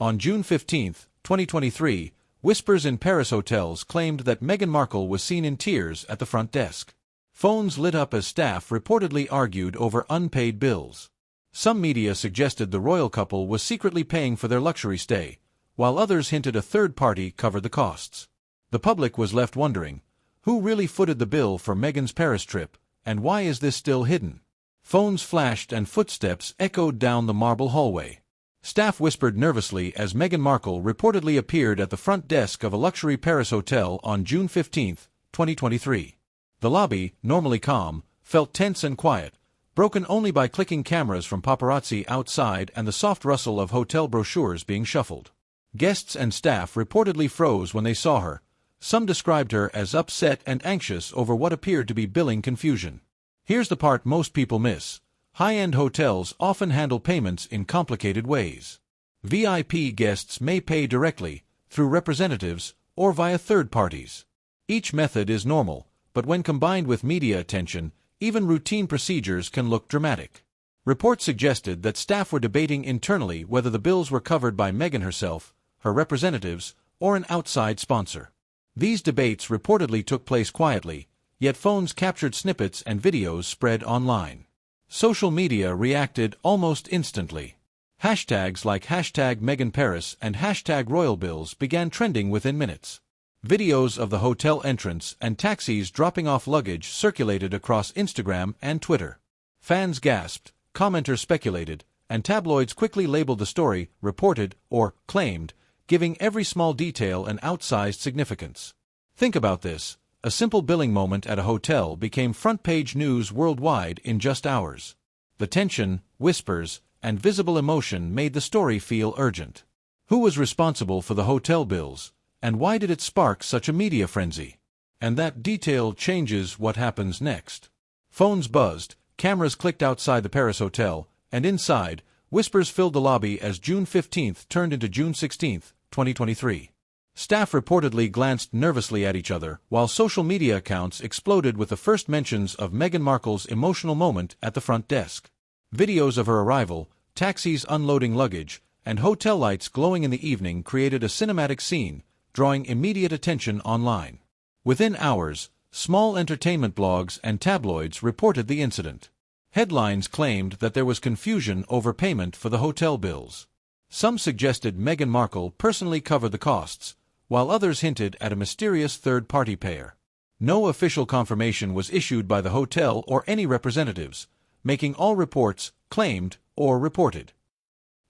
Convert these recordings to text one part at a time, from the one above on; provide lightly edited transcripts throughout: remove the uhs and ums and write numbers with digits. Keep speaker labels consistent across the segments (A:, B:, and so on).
A: On June 15, 2023, whispers in Paris hotels claimed that Meghan Markle was seen in tears at the front desk. Phones lit up as staff reportedly argued over unpaid bills. Some media suggested the royal couple was secretly paying for their luxury stay, while others hinted a third party covered the costs. The public was left wondering, who really footed the bill for Meghan's Paris trip, and why is this still hidden? Phones flashed and footsteps echoed down the marble hallway. Staff whispered nervously as Meghan Markle reportedly appeared at the front desk of a luxury Paris hotel on June 15, 2023. The lobby, normally calm, felt tense and quiet, broken only by clicking cameras from paparazzi outside and the soft rustle of hotel brochures being shuffled. Guests and staff reportedly froze when they saw her. Some described her as upset and anxious over what appeared to be billing confusion. Here's the part most people miss. High-end hotels often handle payments in complicated ways. VIP guests may pay directly, through representatives, or via third parties. Each method is normal, but when combined with media attention, even routine procedures can look dramatic. Reports suggested that staff were debating internally whether the bills were covered by Meghan herself, her representatives, or an outside sponsor. These debates reportedly took place quietly, yet phones captured snippets and videos spread online. Social media reacted almost instantly. Hashtags like #MeghanParis and #RoyalBills began trending within minutes. Videos of the hotel entrance and taxis dropping off luggage circulated across Instagram and Twitter. Fans gasped, commenters speculated, and tabloids quickly labeled the story reported or claimed, giving every small detail an outsized significance. Think about this. A simple billing moment at a hotel became front-page news worldwide in just hours. The tension, whispers, and visible emotion made the story feel urgent. Who was responsible for the hotel bills, and why did it spark such a media frenzy? And that detail changes what happens next. Phones buzzed, cameras clicked outside the Paris hotel, and inside, whispers filled the lobby as June 15 turned into June 16, 2023. Staff reportedly glanced nervously at each other, while social media accounts exploded with the first mentions of Meghan Markle's emotional moment at the front desk. Videos of her arrival, taxis unloading luggage, and hotel lights glowing in the evening created a cinematic scene, drawing immediate attention online. Within hours, small entertainment blogs and tabloids reported the incident. Headlines claimed that there was confusion over payment for the hotel bills. Some suggested Meghan Markle personally covered the costs, while others hinted at a mysterious third-party payer. No official confirmation was issued by the hotel or any representatives, making all reports claimed or reported.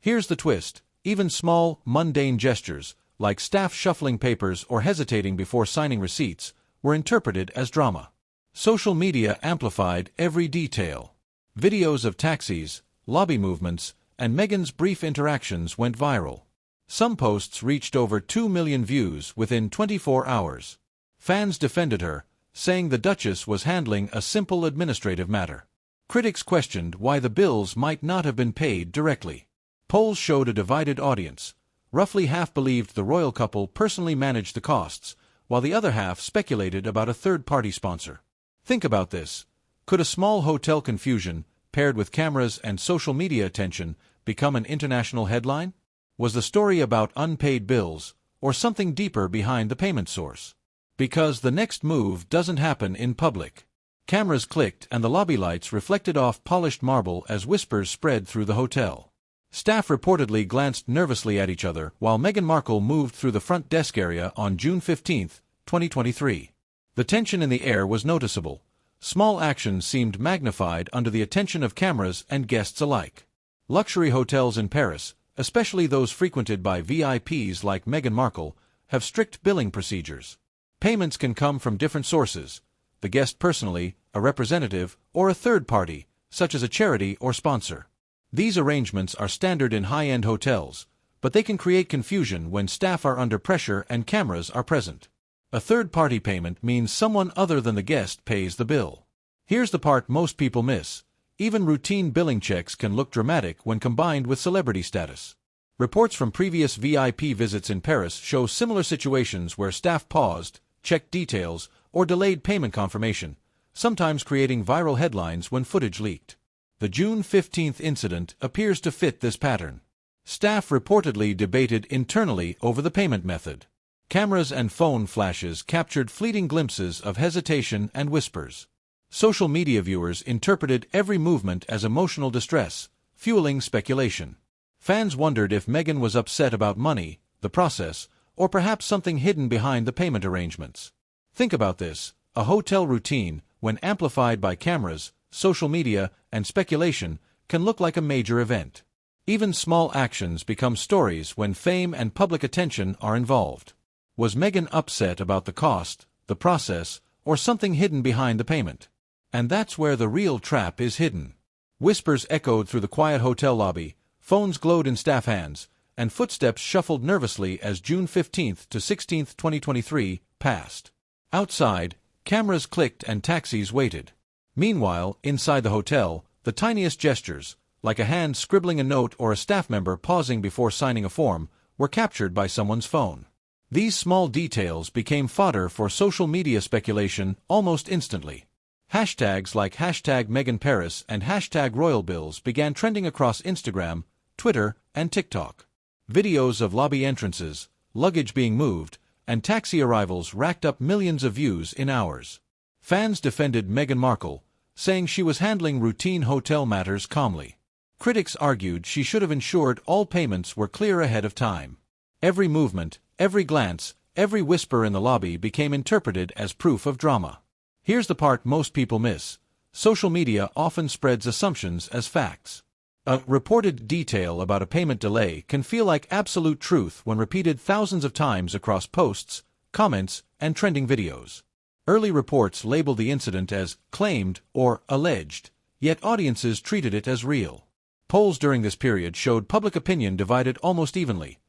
A: Here's the twist. Even small, mundane gestures, like staff shuffling papers or hesitating before signing receipts, were interpreted as drama. Social media amplified every detail. Videos of taxis, lobby movements, and Meghan's brief interactions went viral. Some posts reached over 2 million views within 24 hours. Fans defended her, saying the Duchess was handling a simple administrative matter. Critics questioned why the bills might not have been paid directly. Polls showed a divided audience. Roughly half believed the royal couple personally managed the costs, while the other half speculated about a third-party sponsor. Think about this. Could a small hotel confusion, paired with cameras and social media attention, become an international headline? Was the story about unpaid bills, or something deeper behind the payment source? Because the next move doesn't happen in public. Cameras clicked and the lobby lights reflected off polished marble as whispers spread through the hotel. Staff reportedly glanced nervously at each other while Meghan Markle moved through the front desk area on June 15, 2023. The tension in the air was noticeable. Small actions seemed magnified under the attention of cameras and guests alike. Luxury hotels in Paris, especially those frequented by VIPs like Meghan Markle, have strict billing procedures. Payments can come from different sources: the guest personally, a representative, or a third party, such as a charity or sponsor. These arrangements are standard in high-end hotels, but they can create confusion when staff are under pressure and cameras are present. A third-party payment means someone other than the guest pays the bill. Here's the part most people miss. Even routine billing checks can look dramatic when combined with celebrity status. Reports from previous VIP visits in Paris show similar situations where staff paused, checked details, or delayed payment confirmation, sometimes creating viral headlines when footage leaked. The June 15 incident appears to fit this pattern. Staff reportedly debated internally over the payment method. Cameras and phone flashes captured fleeting glimpses of hesitation and whispers. Social media viewers interpreted every movement as emotional distress, fueling speculation. Fans wondered if Meghan was upset about money, the process, or perhaps something hidden behind the payment arrangements. Think about this: a hotel routine, when amplified by cameras, social media, and speculation, can look like a major event. Even small actions become stories when fame and public attention are involved. Was Meghan upset about the cost, the process, or something hidden behind the payment? And that's where the real trap is hidden. Whispers echoed through the quiet hotel lobby, phones glowed in staff hands, and footsteps shuffled nervously as June 15 to 16, 2023, passed. Outside, cameras clicked and taxis waited. Meanwhile, inside the hotel, the tiniest gestures, like a hand scribbling a note or a staff member pausing before signing a form, were captured by someone's phone. These small details became fodder for social media speculation almost instantly. Hashtags like #MeghanParis and #RoyalBills began trending across Instagram, Twitter, and TikTok. Videos of lobby entrances, luggage being moved, and taxi arrivals racked up millions of views in hours. Fans defended Meghan Markle, saying she was handling routine hotel matters calmly. Critics argued she should have ensured all payments were clear ahead of time. Every movement, every glance, every whisper in the lobby became interpreted as proof of drama. Here's the part most people miss: social media often spreads assumptions as facts. A reported detail about a payment delay can feel like absolute truth when repeated thousands of times across posts, comments, and trending videos. Early reports labeled the incident as claimed or alleged, yet audiences treated it as real. Polls during this period showed public opinion divided almost evenly.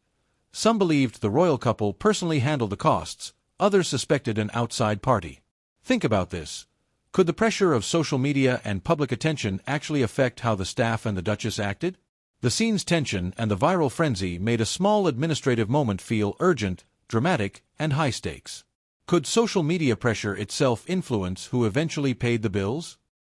A: Some believed the royal couple personally handled the costs, others suspected an outside party. Think about this. Could the pressure of social media and public attention actually affect how the staff and the Duchess acted? The scene's tension and the viral frenzy made a small administrative moment feel urgent, dramatic, and high stakes. Could social media pressure itself influence who eventually paid the bills?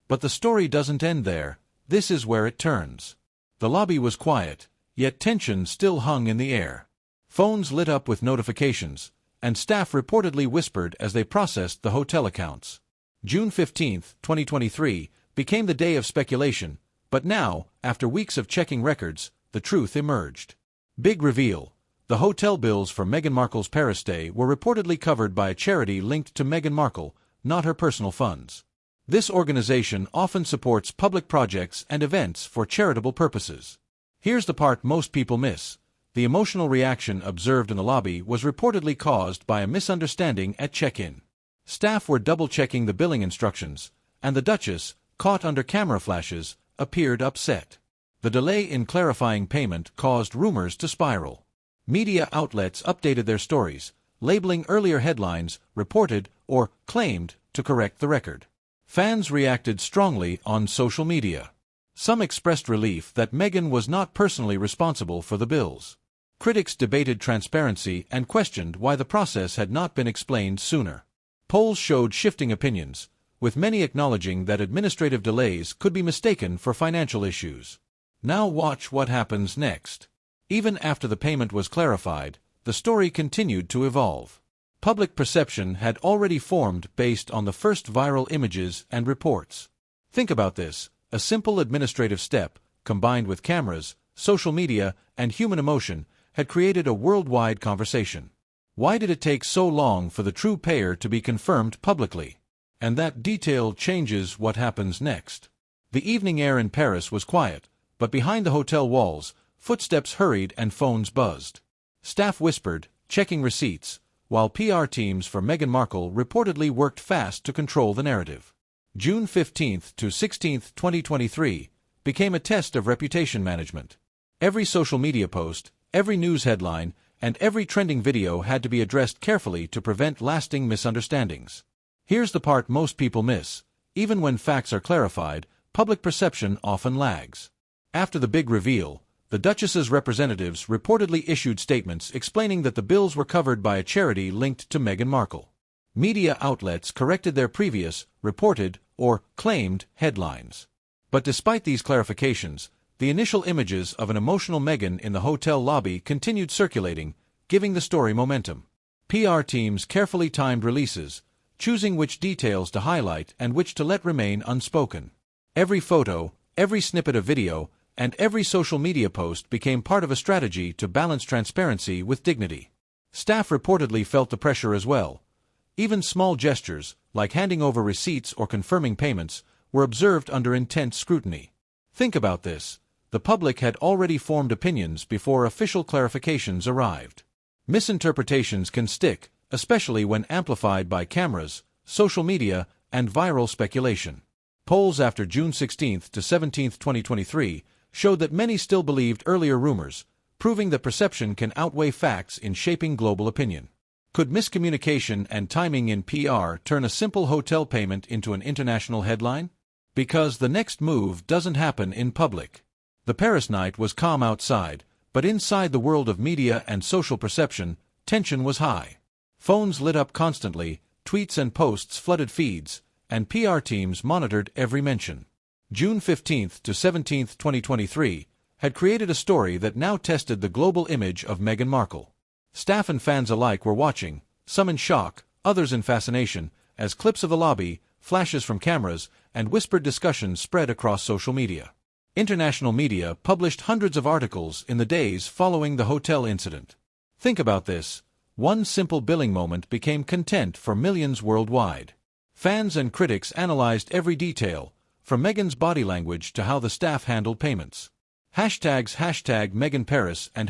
A: But the story doesn't end there. This is where it turns. The lobby was quiet, yet tension still hung in the air. Phones lit up with notifications, and staff reportedly whispered as they processed the hotel accounts. June 15, 2023, became the day of speculation, but now, after weeks of checking records, the truth emerged. Big reveal: the hotel bills for Meghan Markle's Paris stay were reportedly covered by a charity linked to Meghan Markle, not her personal funds. This organization often supports public projects and events for charitable purposes. Here's the part most people miss: the emotional reaction observed in the lobby was reportedly caused by a misunderstanding at check-in. Staff were double-checking the billing instructions, and the Duchess, caught under camera flashes, appeared upset. The delay in clarifying payment caused rumors to spiral. Media outlets updated their stories, labeling earlier headlines, reported, or claimed, to correct the record. Fans reacted strongly on social media. Some expressed relief that Meghan was not personally responsible for the bills. Critics debated transparency and questioned why the process had not been explained sooner. Polls showed shifting opinions, with many acknowledging that administrative delays could be mistaken for financial issues. Now watch what happens next. Even after the payment was clarified, the story continued to evolve. Public perception had already formed based on the first viral images and reports. Think about this: a simple administrative step, combined with cameras, social media, and human emotion, had created a worldwide conversation. Why did it take so long for the true payer to be confirmed publicly? And that detail changes what happens next. The evening air in Paris was quiet, but behind the hotel walls, footsteps hurried and phones buzzed. Staff whispered, checking receipts, while PR teams for Meghan Markle reportedly worked fast to control the narrative. June 15 to 16, 2023, became a test of reputation management. Every social media post, every news headline, and every trending video had to be addressed carefully to prevent lasting misunderstandings. Here's the part most people miss: even when facts are clarified, public perception often lags. After the big reveal, the Duchess's representatives reportedly issued statements explaining that the bills were covered by a charity linked to Meghan Markle. Media outlets corrected their previous, reported, or claimed headlines. But despite these clarifications, the initial images of an emotional Meghan in the hotel lobby continued circulating, giving the story momentum. PR teams carefully timed releases, choosing which details to highlight and which to let remain unspoken. Every photo, every snippet of video, and every social media post became part of a strategy to balance transparency with dignity. Staff reportedly felt the pressure as well. Even small gestures, like handing over receipts or confirming payments, were observed under intense scrutiny. Think about this. The public had already formed opinions before official clarifications arrived. Misinterpretations can stick, especially when amplified by cameras, social media, and viral speculation. Polls after June 16 to 17, 2023, showed that many still believed earlier rumors, proving that perception can outweigh facts in shaping global opinion. Could miscommunication and timing in PR turn a simple hotel payment into an international headline? Because the next move doesn't happen in public. The Paris night was calm outside, but inside the world of media and social perception, tension was high. Phones lit up constantly, tweets and posts flooded feeds, and PR teams monitored every mention. June 15 to 17, 2023, had created a story that now tested the global image of Meghan Markle. Staff and fans alike were watching, some in shock, others in fascination, as clips of the lobby, flashes from cameras, and whispered discussions spread across social media. International media published hundreds of articles in the days following the hotel incident. Think about this. One simple billing moment became content for millions worldwide. Fans and critics analyzed every detail, from Meghan's body language to how the staff handled payments. Hashtags #Meghan Paris and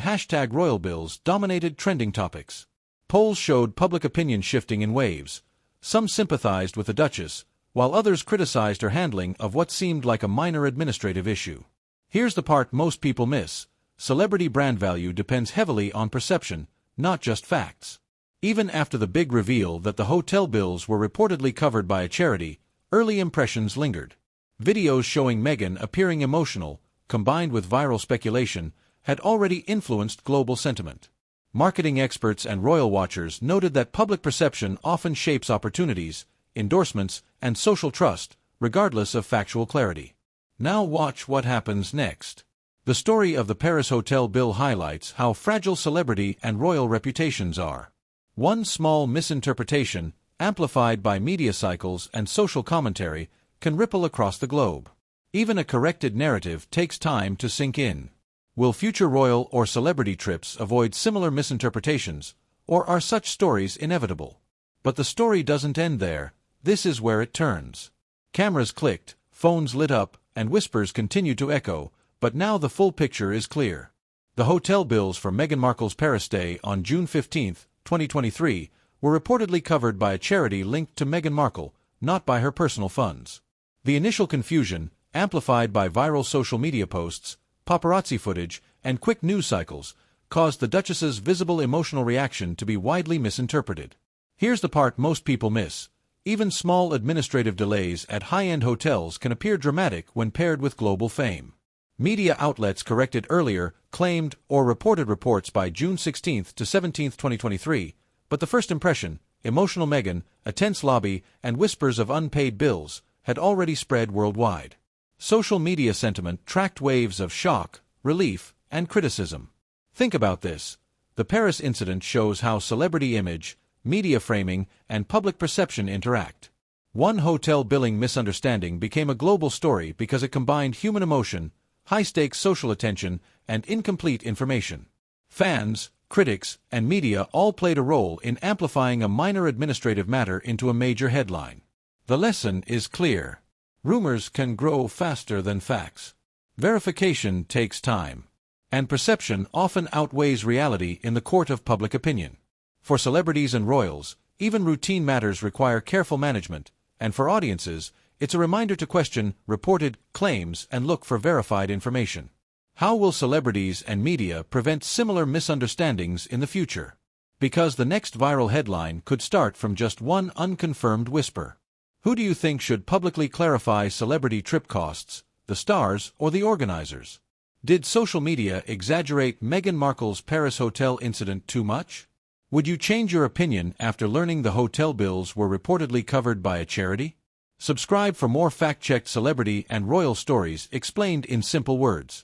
A: #Royal Bills dominated trending topics. Polls showed public opinion shifting in waves. Some sympathized with the Duchess, while others criticized her handling of what seemed like a minor administrative issue. Here's the part most people miss. Celebrity brand value depends heavily on perception, not just facts. Even after the big reveal that the hotel bills were reportedly covered by a charity, early impressions lingered. Videos showing Meghan appearing emotional, combined with viral speculation, had already influenced global sentiment. Marketing experts and royal watchers noted that public perception often shapes opportunities, endorsements, and social trust, regardless of factual clarity. Now watch what happens next. The story of the Paris hotel bill highlights how fragile celebrity and royal reputations are. One small misinterpretation, amplified by media cycles and social commentary, can ripple across the globe. Even a corrected narrative takes time to sink in. Will future royal or celebrity trips avoid similar misinterpretations, or are such stories inevitable? But the story doesn't end there. This is where it turns. Cameras clicked, phones lit up, and whispers continued to echo, but now the full picture is clear. The hotel bills for Meghan Markle's Paris stay on June 15, 2023, were reportedly covered by a charity linked to Meghan Markle, not by her personal funds. The initial confusion, amplified by viral social media posts, paparazzi footage, and quick news cycles, caused the Duchess's visible emotional reaction to be widely misinterpreted. Here's the part most people miss. Even small administrative delays at high-end hotels can appear dramatic when paired with global fame. Media outlets corrected earlier, claimed, or reported reports by June 16 to 17, 2023, but the first impression, emotional Meghan, a tense lobby, and whispers of unpaid bills, had already spread worldwide. Social media sentiment tracked waves of shock, relief, and criticism. Think about this. The Paris incident shows how celebrity image, media framing, and public perception interact. One hotel billing misunderstanding became a global story because it combined human emotion, high-stakes social attention, and incomplete information. Fans, critics, and media all played a role in amplifying a minor administrative matter into a major headline. The lesson is clear. Rumors can grow faster than facts. Verification takes time. And perception often outweighs reality in the court of public opinion. For celebrities and royals, even routine matters require careful management, and for audiences, it's a reminder to question reported claims and look for verified information. How will celebrities and media prevent similar misunderstandings in the future? Because the next viral headline could start from just one unconfirmed whisper. Who do you think should publicly clarify celebrity trip costs, the stars or the organizers? Did social media exaggerate Meghan Markle's Paris hotel incident too much? Would you change your opinion after learning the hotel bills were reportedly covered by a charity? Subscribe for more fact-checked celebrity and royal stories explained in simple words.